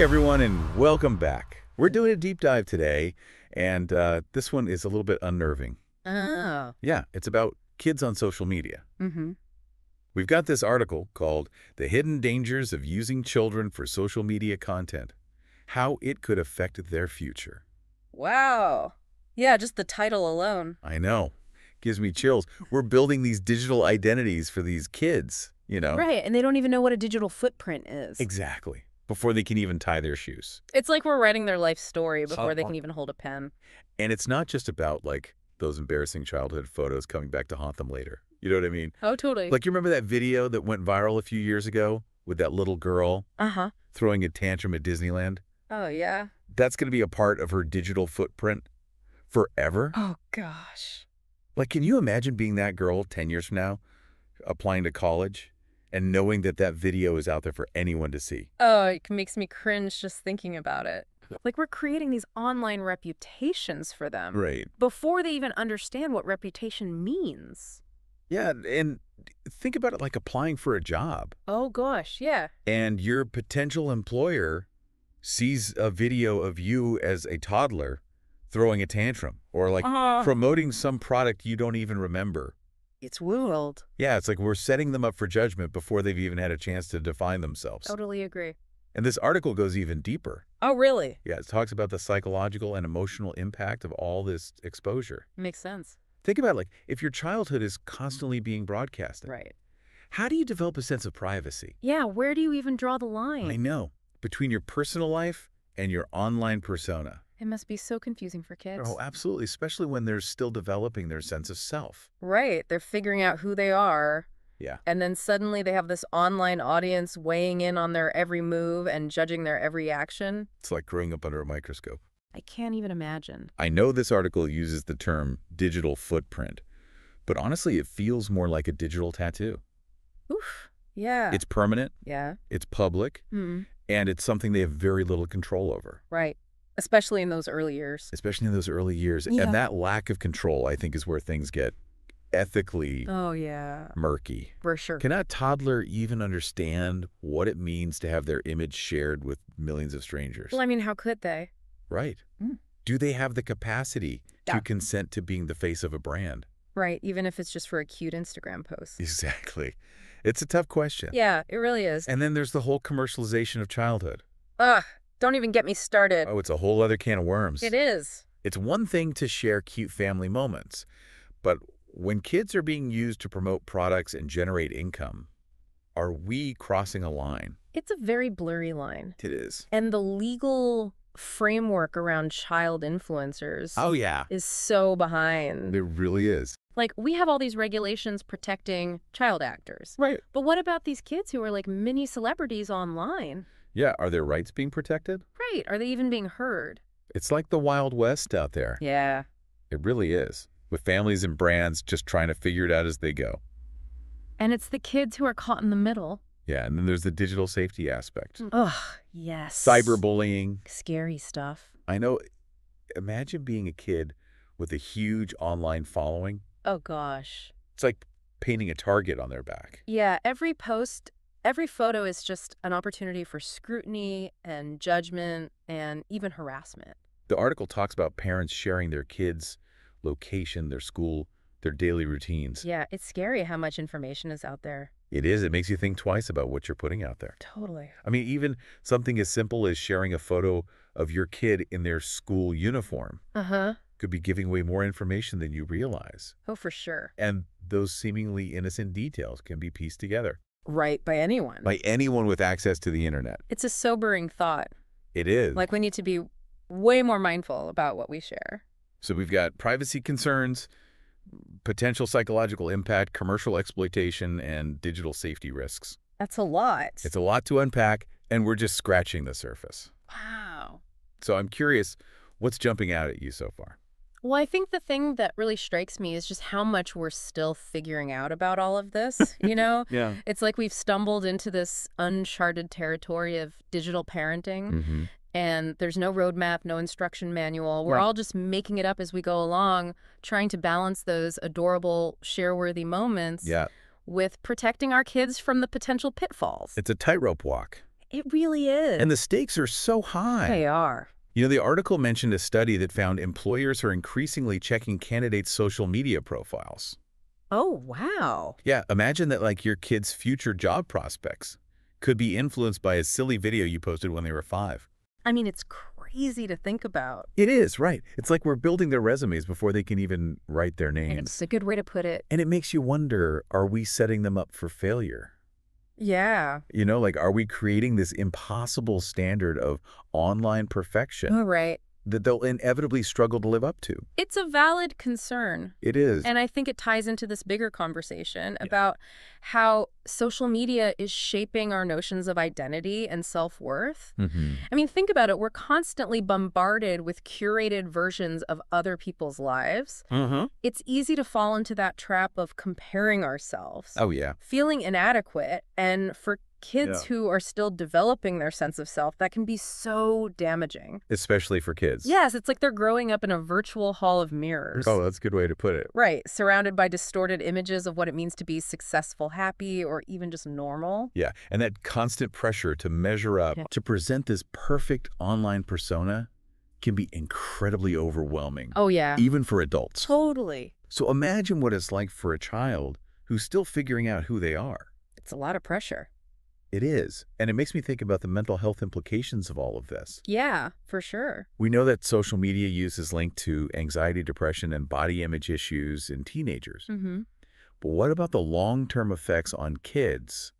Hey everyone, and welcome back. We're doing a deep dive today, and this one is a little bit unnerving. Oh. Yeah, it's about kids on social media. Mm-hmm. We've got this article called The Hidden Dangers of Using Children for Social Media Content, How It Could Affect Their Future. Wow. Yeah, just the title alone. I know. Gives me chills. We're building these digital identities for these kids, you know? Right, and they don't even know what a digital footprint is. Exactly. Before they can even tie their shoes. It's like we're writing their life story before they can even hold a pen. And it's not just about, like, those embarrassing childhood photos coming back to haunt them later. You know what I mean? Oh, totally. Like, you remember that video that went viral a few years ago with that little girl Uh-huh. throwing a tantrum at Disneyland? Oh, yeah. That's going to be a part of her digital footprint forever. Oh, gosh. Like, can you imagine being that girl 10 years from now, applying to college, and knowing that that video is out there for anyone to see? Oh, it makes me cringe just thinking about it. Like we're creating these online reputations for them. Right. Before they even understand what reputation means. Yeah, and think about it like applying for a job. Oh, gosh, yeah. And your potential employer sees a video of you as a toddler throwing a tantrum or like promoting some product you don't even remember. It's wild. Yeah, it's like we're setting them up for judgment before they've even had a chance to define themselves. Totally agree. And this article goes even deeper. Oh, really? Yeah, it talks about the psychological and emotional impact of all this exposure. Makes sense. Think about it, like if your childhood is constantly being broadcasted. Right. How do you develop a sense of privacy? Yeah, where do you even draw the line? I know. Between your personal life and your online persona. It must be so confusing for kids. Oh, absolutely, especially when they're still developing their sense of self. Right. They're figuring out who they are. Yeah. And then suddenly they have this online audience weighing in on their every move and judging their every action. It's like growing up under a microscope. I can't even imagine. I know this article uses the term digital footprint, but honestly, it feels more like a digital tattoo. Oof. Yeah. It's permanent, Yeah. it's public, Hmm. and it's something they have very little control over. Right. Especially in those early years. Especially in those early years. Yeah. And that lack of control, I think, is where things get ethically Oh, yeah. murky. For sure. Can a toddler even understand what it means to have their image shared with millions of strangers? Well, I mean, how could they? Right. Mm. Do they have the capacity to Yeah. consent to being the face of a brand? Right. Even if it's just for a cute Instagram post. Exactly. It's a tough question. Yeah, it really is. And then there's the whole commercialization of childhood. Ugh. Don't even get me started. Oh, it's a whole other can of worms. It is. It's one thing to share cute family moments, but when kids are being used to promote products and generate income, are we crossing a line? It's a very blurry line. It is. And the legal framework around child influencers Oh, yeah. is so behind. It really is. Like, we have all these regulations protecting child actors. Right. But what about these kids who are like mini celebrities online? Yeah, are their rights being protected? Right. Are they even being heard? It's like the Wild West out there. Yeah. It really is, with families and brands just trying to figure it out as they go. And it's the kids who are caught in the middle. Yeah, and then there's the digital safety aspect. Ugh, yes. Cyberbullying. Scary stuff. I know, imagine being a kid with a huge online following. Oh, gosh. It's like painting a target on their back. Yeah, every post, every photo is just an opportunity for scrutiny and judgment and even harassment. The article talks about parents sharing their kids' location, their school, their daily routines. Yeah, it's scary how much information is out there. It is. It makes you think twice about what you're putting out there. Totally. I mean, even something as simple as sharing a photo of your kid in their school uniform Uh-huh. could be giving away more information than you realize. Oh, for sure. And those seemingly innocent details can be pieced together Right, by anyone. by anyone with access to the internet. It's a sobering thought. It is. Like, we need to be way more mindful about what we share. So we've got privacy concerns, potential psychological impact, commercial exploitation, and digital safety risks. That's a lot. It's a lot to unpack, and we're just scratching the surface. Wow. So I'm curious, what's jumping out at you so far? Well, I think the thing that really strikes me is just how much we're still figuring out about all of this, you know? Yeah. It's like we've stumbled into this uncharted territory of digital parenting, Mm-hmm. and there's no roadmap, no instruction manual. We're Yeah. all just making it up as we go along, trying to balance those adorable, share-worthy moments Yeah. with protecting our kids from the potential pitfalls. It's a tightrope walk. It really is. And the stakes are so high. They are. You know, the article mentioned a study that found employers are increasingly checking candidates' social media profiles. Oh, wow. Yeah, imagine that like your kid's future job prospects could be influenced by a silly video you posted when they were 5. I mean, it's crazy to think about. It is, right. It's like we're building their resumes before they can even write their names. It's a good way to put it. And it makes you wonder, are we setting them up for failure? Yeah. You know, like, are we creating this impossible standard of online perfection Oh, right. that they'll inevitably struggle to live up to? It's a valid concern. It is. And I think it ties into this bigger conversation about how social media is shaping our notions of identity and self-worth. I mean, think about it. We're constantly bombarded with curated versions of other people's lives. It's easy to fall into that trap of comparing ourselves, Oh, yeah. feeling inadequate, and for kids who are still developing their sense of self, that can be so damaging. Especially for kids. Yes, it's like they're growing up in a virtual hall of mirrors. Oh, that's a good way to put it. Right, surrounded by distorted images of what it means to be successful, happy, or even just normal. Yeah, and that constant pressure to measure up, to present this perfect online persona can be incredibly overwhelming. Oh, yeah. Even for adults. Totally. So imagine what it's like for a child who's still figuring out who they are. It's a lot of pressure. It is. And it makes me think about the mental health implications of all of this. Yeah, for sure. We know that social media use is linked to anxiety, depression, and body image issues in teenagers. But what about the long-term effects on kids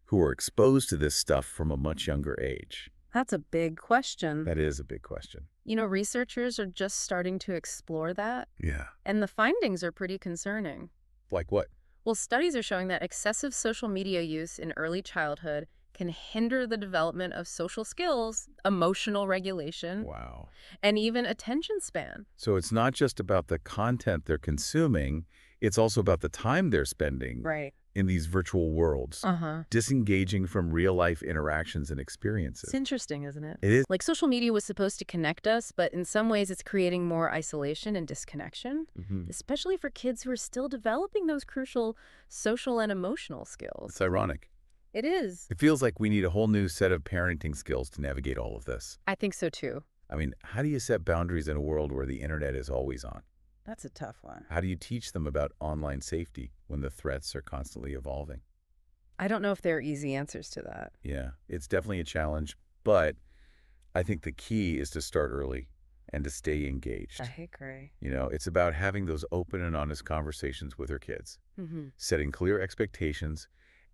who are exposed to this stuff from a much younger age? That's a big question. That is a big question. You know, researchers are just starting to explore that. Yeah. And the findings are pretty concerning. Like what? Well, studies are showing that excessive social media use in early childhood can hinder the development of social skills, emotional regulation, Wow. and even attention span. So it's not just about the content they're consuming, it's also about the time they're spending Right. in these virtual worlds, disengaging from real-life interactions and experiences. It's interesting, isn't it? It is. Like social media was supposed to connect us, but in some ways it's creating more isolation and disconnection, especially for kids who are still developing those crucial social and emotional skills. It's ironic. It is. It feels like we need a whole new set of parenting skills to navigate all of this. I think so too. I mean, how do you set boundaries in a world where the internet is always on? That's a tough one. How do you teach them about online safety when the threats are constantly evolving? I don't know if there are easy answers to that. Yeah, it's definitely a challenge, but I think the key is to start early and to stay engaged. I agree. You know, it's about having those open and honest conversations with our kids, setting clear expectations,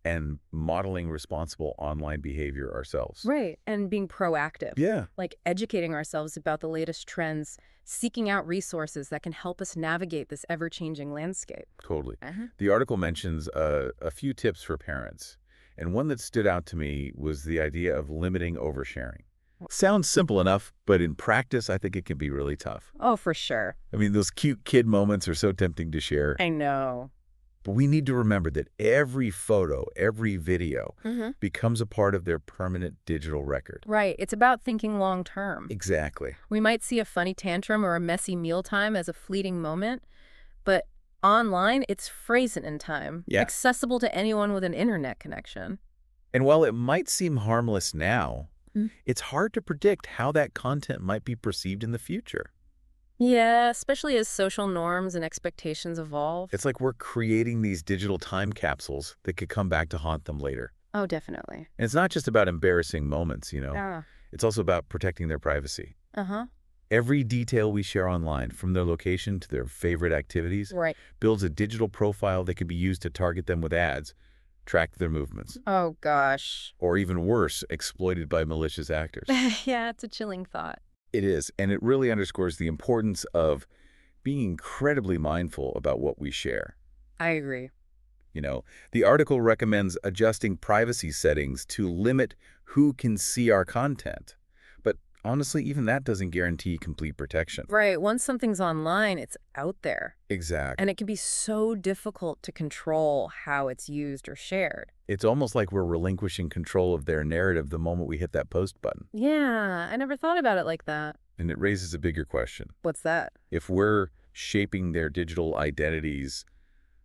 and modeling responsible online behavior ourselves. Right, and being proactive. Yeah. Like educating ourselves about the latest trends, seeking out resources that can help us navigate this ever-changing landscape. Totally. The article mentions a few tips for parents, and one that stood out to me was the idea of limiting oversharing. Sounds simple enough, but in practice, I think it can be really tough. Oh, for sure. I mean, those cute kid moments are so tempting to share. I know. But we need to remember that every photo, every video becomes a part of their permanent digital record. Right. It's about thinking long term. Exactly. We might see a funny tantrum or a messy mealtime as a fleeting moment, but online, it's frozen in time, accessible to anyone with an internet connection. And while it might seem harmless now, it's hard to predict how that content might be perceived in the future. Yeah, especially as social norms and expectations evolve. It's like we're creating these digital time capsules that could come back to haunt them later. Oh, definitely. And it's not just about embarrassing moments, you know. Yeah. It's also about protecting their privacy. Every detail we share online, from their location to their favorite activities, builds a digital profile that can be used to target them with ads, track their movements. Oh, gosh. Or even worse, exploited by malicious actors. Yeah, it's a chilling thought. It is, and it really underscores the importance of being incredibly mindful about what we share. I agree. You know, the article recommends adjusting privacy settings to limit who can see our content. But honestly, even that doesn't guarantee complete protection. Right. Once something's online, it's out there. Exactly. And it can be so difficult to control how it's used or shared. It's almost like we're relinquishing control of their narrative the moment we hit that post button. Yeah, I never thought about it like that. And it raises a bigger question. What's that? If we're shaping their digital identities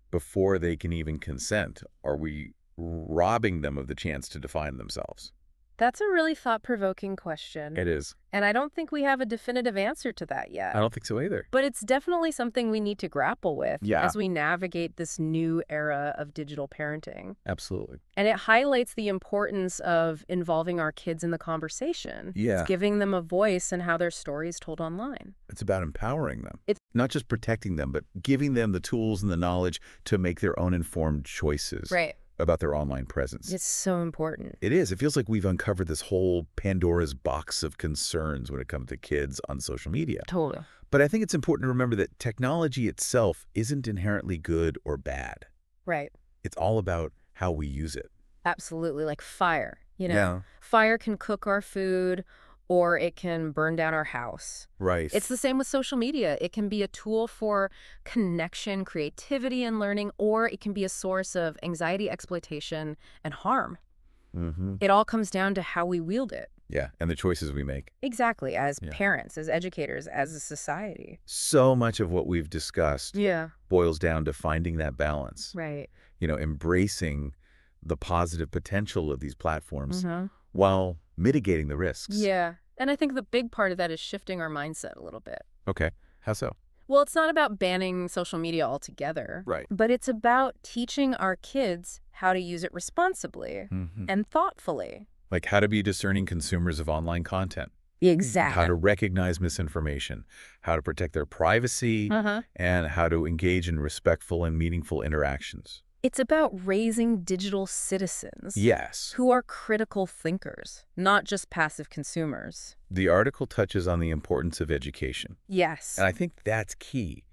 before they can even consent, are we robbing them of the chance to define themselves? That's a really thought-provoking question. It is. And I don't think we have a definitive answer to that yet. I don't think so either. But it's definitely something we need to grapple with Yeah. as we navigate this new era of digital parenting. Absolutely. And it highlights the importance of involving our kids in the conversation. Yeah. It's giving them a voice in how their story is told online. It's about empowering them. It's not just protecting them, but giving them the tools and the knowledge to make their own informed choices about their online presence. It's so important. It is. It feels like we've uncovered this whole Pandora's box of concerns when it comes to kids on social media. Totally. But I think it's important to remember that technology itself isn't inherently good or bad. Right. It's all about how we use it. Absolutely. Like fire, Yeah. Fire can cook our food or it can burn down our house. Right. It's the same with social media. It can be a tool for connection, creativity, and learning, or it can be a source of anxiety, exploitation, and harm. It all comes down to how we wield it. Yeah, and the choices we make. Exactly, as parents, as educators, as a society. So much of what we've discussed boils down to finding that balance. Right. Embracing the positive potential of these platforms while mitigating the risks. Yeah, and I think the big part of that is shifting our mindset a little bit. Okay, how so? Well, it's not about banning social media altogether. Right. But it's about teaching our kids how to use it responsibly and thoughtfully. Like how to be discerning consumers of online content. Exactly. How to recognize misinformation, how to protect their privacy, and how to engage in respectful and meaningful interactions. It's about raising digital citizens. Yes. Who are critical thinkers, not just passive consumers. The article touches on the importance of education. Yes. And I think that's key.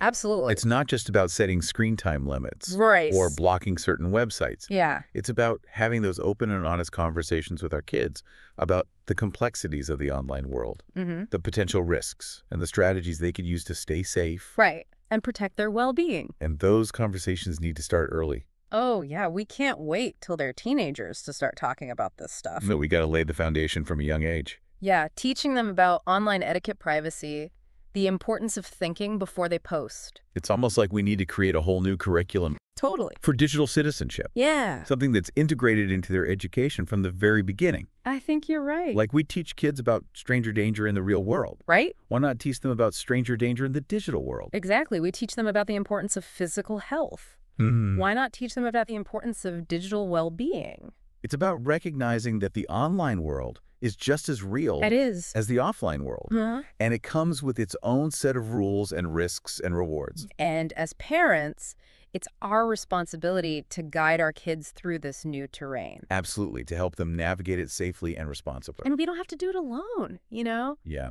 Absolutely. It's not just about setting screen time limits. Right. Or blocking certain websites. Yeah. It's about having those open and honest conversations with our kids about the complexities of the online world, the potential risks, and the strategies they could use to stay safe. Right. And protect their well-being. And those conversations need to start early. Oh, yeah. We can't wait till they're teenagers to start talking about this stuff. No, we got to lay the foundation from a young age. Yeah. Teaching them about online etiquette, privacy, the importance of thinking before they post. It's almost like we need to create a whole new curriculum. Totally. For digital citizenship. Yeah. Something that's integrated into their education from the very beginning. I think you're right. Like we teach kids about stranger danger in the real world. Right? Why not teach them about stranger danger in the digital world? Exactly. We teach them about the importance of physical health. Why not teach them about the importance of digital well-being? It's about recognizing that the online world is just as real as the offline world. And it comes with its own set of rules and risks and rewards. And as parents, it's our responsibility to guide our kids through this new terrain. Absolutely, to help them navigate it safely and responsibly. And we don't have to do it alone, Yeah.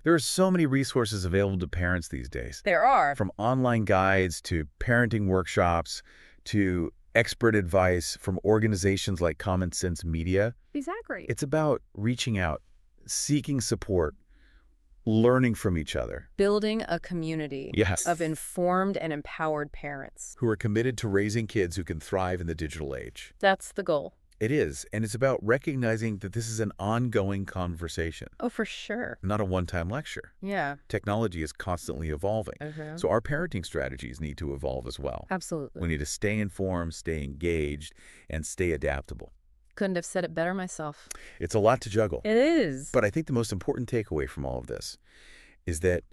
There are so many resources available to parents these days. There are. From online guides to parenting workshops to expert advice from organizations like Common Sense Media. Exactly. It's about reaching out, seeking support, learning from each other. Building a community of informed and empowered parents. Who are committed to raising kids who can thrive in the digital age. That's the goal. It is, and it's about recognizing that this is an ongoing conversation. Oh, for sure. Not a one-time lecture. Yeah. Technology is constantly evolving. So our parenting strategies need to evolve as well. Absolutely. We need to stay informed, stay engaged, and stay adaptable. Couldn't have said it better myself. It's a lot to juggle. It is. But I think the most important takeaway from all of this is that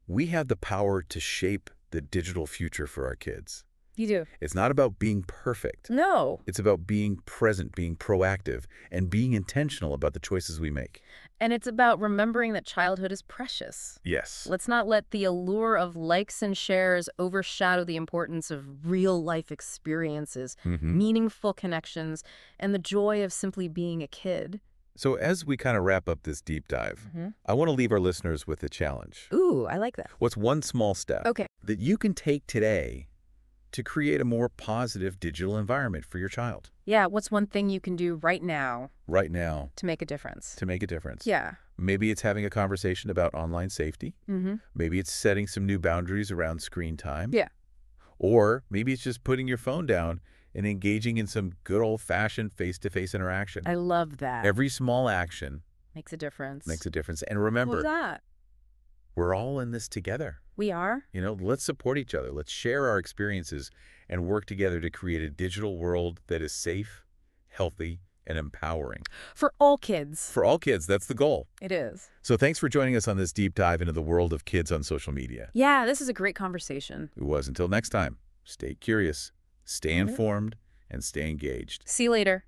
we have the power to shape the digital future for our kids. You do. It's not about being perfect. No. It's about being present, being proactive, and being intentional about the choices we make. And it's about remembering that childhood is precious. Yes. Let's not let the allure of likes and shares overshadow the importance of real-life experiences, meaningful connections, and the joy of simply being a kid. So as we kind of wrap up this deep dive, I want to leave our listeners with a challenge. Ooh, I like that. What's one small step that you can take today to create a more positive digital environment for your child? Yeah, what's one thing you can do right now? Right now. To make a difference. To make a difference. Yeah. Maybe it's having a conversation about online safety. Maybe it's setting some new boundaries around screen time. Yeah. Or maybe it's just putting your phone down and engaging in some good old-fashioned face-to-face interaction. I love that. Every small action makes a difference. Makes a difference. And remember, What's that? We're all in this together. We are. Let's support each other. Let's share our experiences and work together to create a digital world that is safe, healthy, and empowering. For all kids. For all kids, that's the goal. It is. So thanks for joining us on this deep dive into the world of kids on social media. Yeah, this is a great conversation. It was. Until next time, stay curious, stay informed, and stay engaged. See you later.